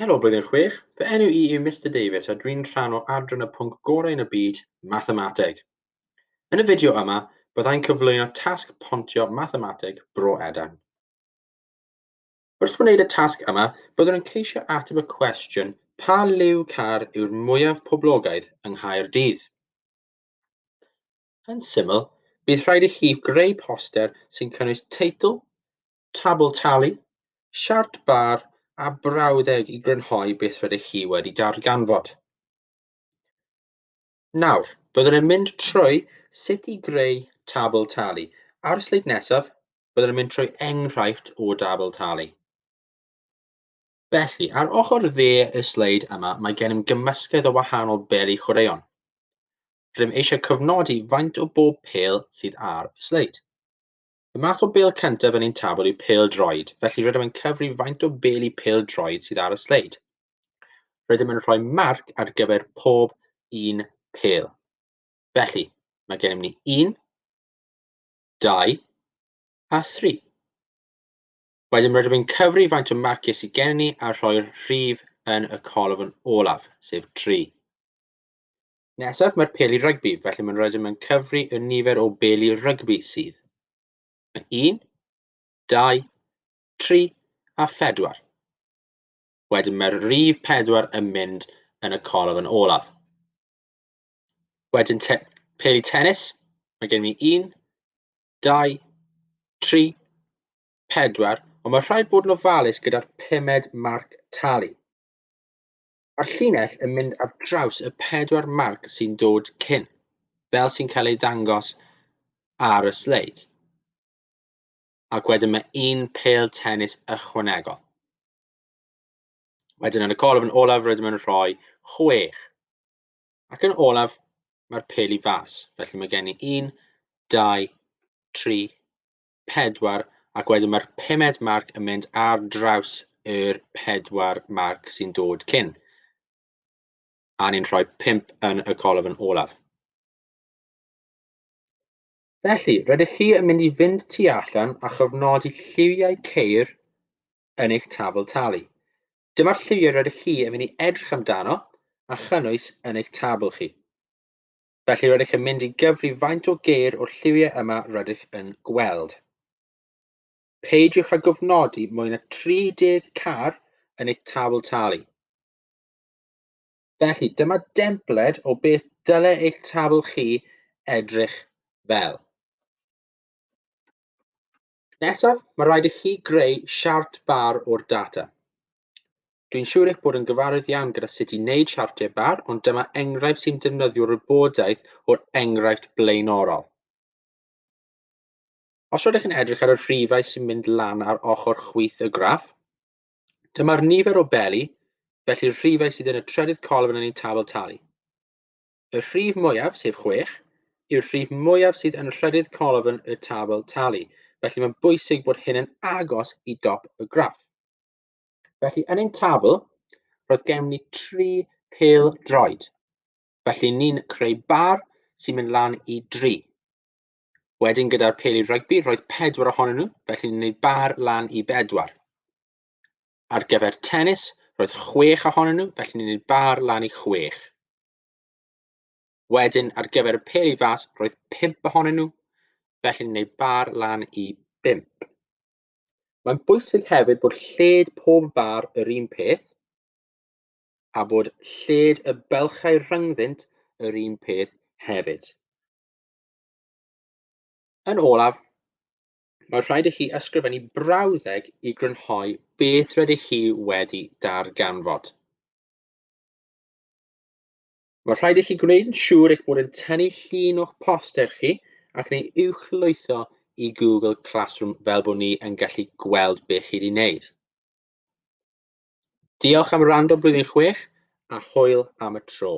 Helo blwyddyn chwech, fy enw I yw Mr Davies a dwi'n rhan o Adran y pwnc gorau yn y byd, Mathemateg. Yn y fideo yma, byddai'n cyflwyno tasg Bontio Mathemateg Bro Edern. Wrth wneud y tasg yma, byddwn yn ceisio ateb y cwestiwn pa liw car yw'r mwyaf poblogaidd yng Nghaerdydd? Yn syml, bydd rhaid i chi greu poster sy'n cynnwys teitl, tabl tali, siart bar a brawddeg i grynhoi beth rydych chi wedi darganfod. Nawr, byddwn yn mynd trwy sut i greu tabl tali. Ar y sleid nesaf, byddwn yn mynd trwy enghraifft o dabl tali. Felly, ar ochr dde y sleid yma, mae gennym gymysgedd o wahanol beli chwaraeon. Rydym eisiau cofnodi faint o bob pêl sydd ar y sleid. Y math o bêl cyntaf yn ein tabl yw pêl droed, felly rydym yn cyfri faint o beli pêl droed sydd ar y sleid. Rydym yn rhoi marc ar gyfer pob un pêl. Felly, mae gennym ni 1, 2 a 3. Wedyn rydym yn cyfri faint o marciau sydd gennym ni a rhoi'r rhif yn y colofn olaf, sef 3. Nesaf, mae'r peli rygbi, felly mae'n rydym yn cyfri y nifer o beli rygbi sydd. 1, 2, 3 a 4. Wedyn mae'r rhif 4 yn mynd yn y colofn olaf. Wedyn peli tennis, mae gen i 1, 2, 3, 4, ond mae rhaid bod yn ofalus gyda'r 5 marc tali. Mae'r llinell yn mynd ar draws y 4 marc sy'n dod cyn, fel sy'n cael ei ddangos ar y sleid. Ac wedyn mae 1 pêl tennis ychwanegol. Wedyn yn y colofn olaf rydym yn rhoi 6. Ac yn olaf mae'r peli fas, felly mae gen i 1, 2, 3, 4, ac wedyn mae'r 5 marc yn mynd ar draws yr 4 marc sy'n dod cyn. A ni'n rhoi 5 yn y colofn olaf. Felly, rydych chi yn mynd i fynd tu allan a chofnodi lliwiau ceir yn eich tabl tali. Dyma'r lliwiau rydych chi yn mynd i edrych amdano a chynnwys yn eich tabl chi. Felly rydych yn mynd i gyfri faint o geir o'r lliwiau yma rydych yn gweld. Peidiwch â gofnodi mwy na 30 car yn eich tabl tali. Felly, dyma dempled o beth dylai eich tabl chi edrych fel. Nesaf, mae rhaid i chi greu siart bar o'r data. Dwi'n siŵr eich bod yn gyfarwydd iawn gyda sut i wneud siartiau bar, ond dyma enghraifft sy'n defnyddio'r wybodaeth o'r enghraifft blaenorol. Os rydych yn edrych ar y rhifau sy'n mynd lan ar ochr chwith y graff, dyma'r nifer o beli, felly'r rhifau sydd yn y trydydd colofn yn ein tabl tali. Y rhif mwyaf, sef 6, yw'r rhif mwyaf sydd yn rhydydd colofn y tabl tali, felly mae'n bwysig bod hyn yn agos i dop y graff. Felly yn ein tabl, roedd gennym ni 3 pêl droed, felly ni'n creu bar sy'n mynd lan i 3. Wedyn gyda'r peli rygbi, roedd 4 ohonyn nhw, felly ni'n gwneud bar lan i 4. Ar gyfer tennis, roedd 6 ohonyn nhw, felly ni'n gwneud bar lan i 6. Wedyn, ar gyfer y peli fas, roedd 5 ohonyn nhw, felly ni'n gwneud bar lan i 5. Mae'n bwysig hefyd bod lled pob bar yr un peth, a bod lled y bylchau rhyngddynt yr un peth hefyd. Yn olaf, mae rhaid i chi ysgrifennu brawddeg i grynhoi beth rydych chi wedi darganfod. Mae rhaid i chi gwneud yn siŵr eich bod yn tynnu llun o'ch poster chi ac neu uwchlwytho i Google Classroom fel bod ni yn gallu gweld beth chi wedi wneud. Diolch am wrando blwyddyn chwech a hwyl am y tro.